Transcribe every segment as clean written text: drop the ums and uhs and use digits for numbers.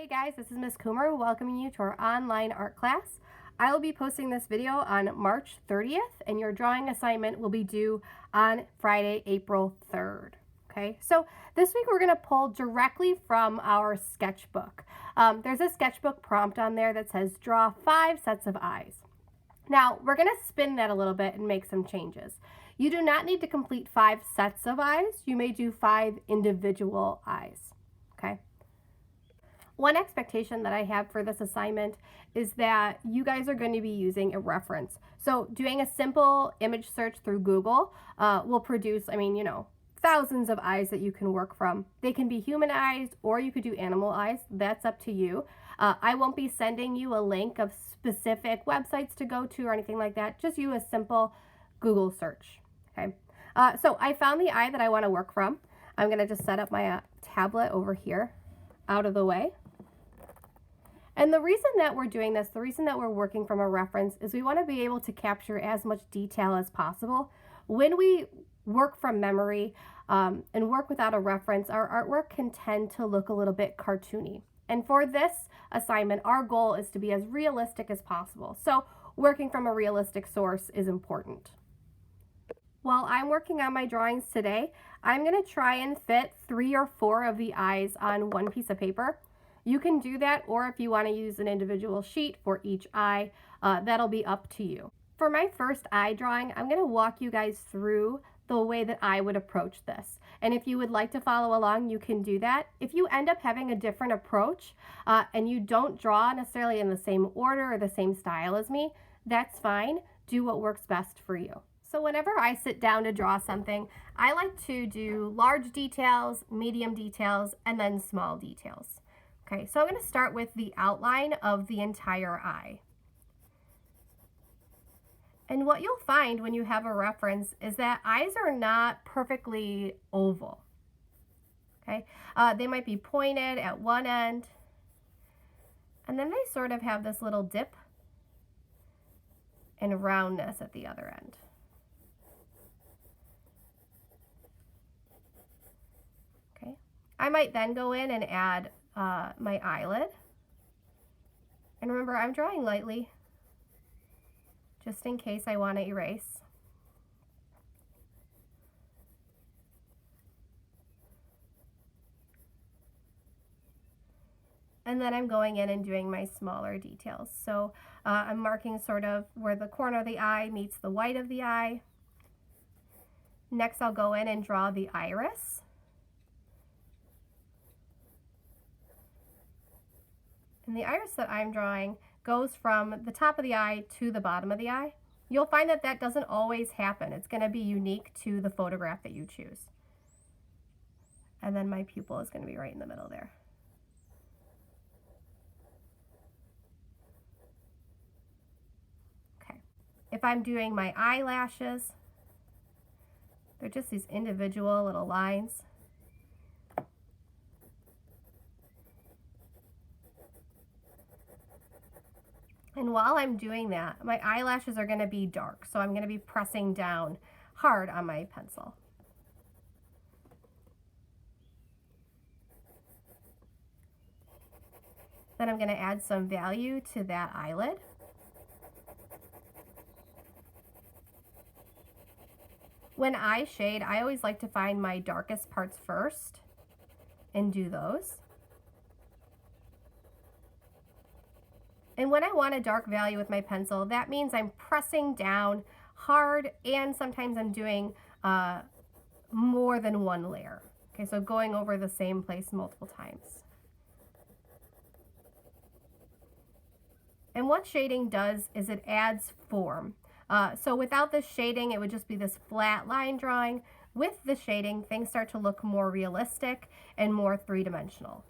Hey guys, this is Miss Coomer welcoming you to our online art class. I will be posting this video on March 30th and your drawing assignment will be due on Friday, April 3rd. Okay, so this week we're going to pull directly from our sketchbook. There's a sketchbook prompt on there that says draw 5 sets of eyes. Now we're going to spin that a little bit and make some changes. You do not need to complete 5 sets of eyes. You may do 5 individual eyes. Okay. One expectation that I have for this assignment is that you guys are going to be using a reference. So doing a simple image search through Google will produce, thousands of eyes that you can work from. They can be human eyes or you could do animal eyes. That's up to you. I won't be sending you a link of specific websites to go to or anything like that. Just use a simple Google search. Okay. So I found the eye that I want to work from. I'm going to just set up my tablet over here out of the way. And the reason that we're doing this, the reason that we're working from a reference is we want to be able to capture as much detail as possible. When we work from memory and work without a reference, our artwork can tend to look a little bit cartoony. And for this assignment, our goal is to be as realistic as possible. So working from a realistic source is important. While I'm working on my drawings today, I'm going to try and fit 3 or 4 of the eyes on one piece of paper. You can do that, or if you want to use an individual sheet for each eye, that'll be up to you. For my first eye drawing, I'm going to walk you guys through the way that I would approach this. And if you would like to follow along, you can do that. If you end up having a different approach and you don't draw necessarily in the same order or the same style as me, that's fine. Do what works best for you. So whenever I sit down to draw something, I like to do large details, medium details, and then small details. Okay, so I'm going to start with the outline of the entire eye. And what you'll find when you have a reference is that eyes are not perfectly oval. Okay, they might be pointed at one end, and then they sort of have this little dip and roundness at the other end. Okay, I might then go in and add my eyelid. And remember, I'm drawing lightly just in case I want to erase. And then I'm going in and doing my smaller details. So I'm marking sort of where the corner of the eye meets the white of the eye. Next, I'll go in and draw the iris. And the iris that I'm drawing goes from the top of the eye to the bottom of the eye. You'll find that that doesn't always happen. It's going to be unique to the photograph that you choose. And then my pupil is going to be right in the middle there. Okay. If I'm doing my eyelashes, they're just these individual little lines. And while I'm doing that, my eyelashes are going to be dark, so I'm going to be pressing down hard on my pencil. Then I'm going to add some value to that eyelid. When I shade, I always like to find my darkest parts first and do those. And when I want a dark value with my pencil, that means I'm pressing down hard and sometimes I'm doing more than one layer. Okay, so going over the same place multiple times. And what shading does is it adds form. So without the shading, it would just be this flat line drawing. With the shading, things start to look more realistic and more three-dimensional.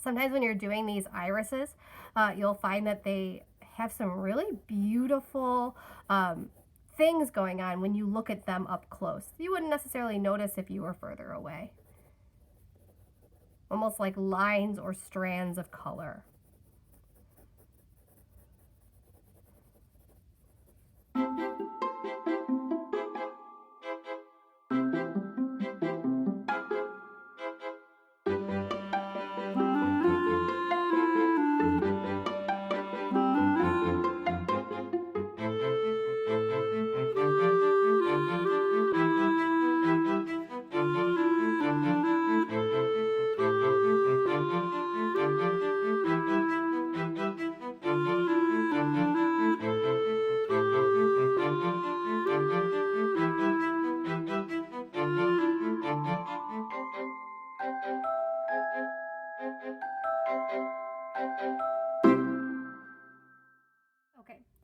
Sometimes when you're doing these irises, you'll find that they have some really beautiful things going on when you look at them up close. You wouldn't necessarily notice if you were further away. Almost like lines or strands of color.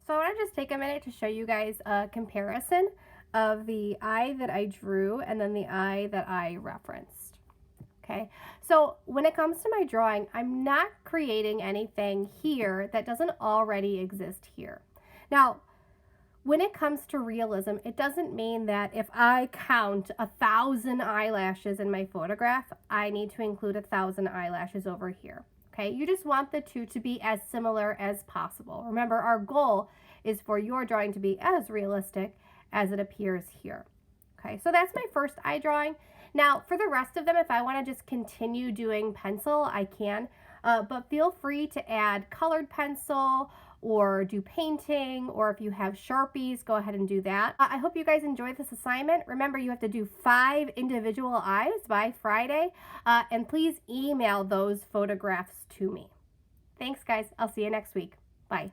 So I want to just take a minute to show you guys a comparison of the eye that I drew and then the eye that I referenced. Okay, so when it comes to my drawing, I'm not creating anything here that doesn't already exist here. Now, when it comes to realism, it doesn't mean that if I count 1,000 eyelashes in my photograph, I need to include 1,000 eyelashes over here. Okay, you just want the two to be as similar as possible. Remember, our goal is for your drawing to be as realistic as it appears here. Okay, so that's my first eye drawing. Now, for the rest of them, if I want to just continue doing pencil, I can, but feel free to add colored pencil or do painting, or if you have Sharpies, go ahead and do that. I hope you guys enjoyed this assignment. Remember, you have to do 5 individual eyes by Friday, and please email those photographs to me. Thanks, guys. I'll see you next week. Bye.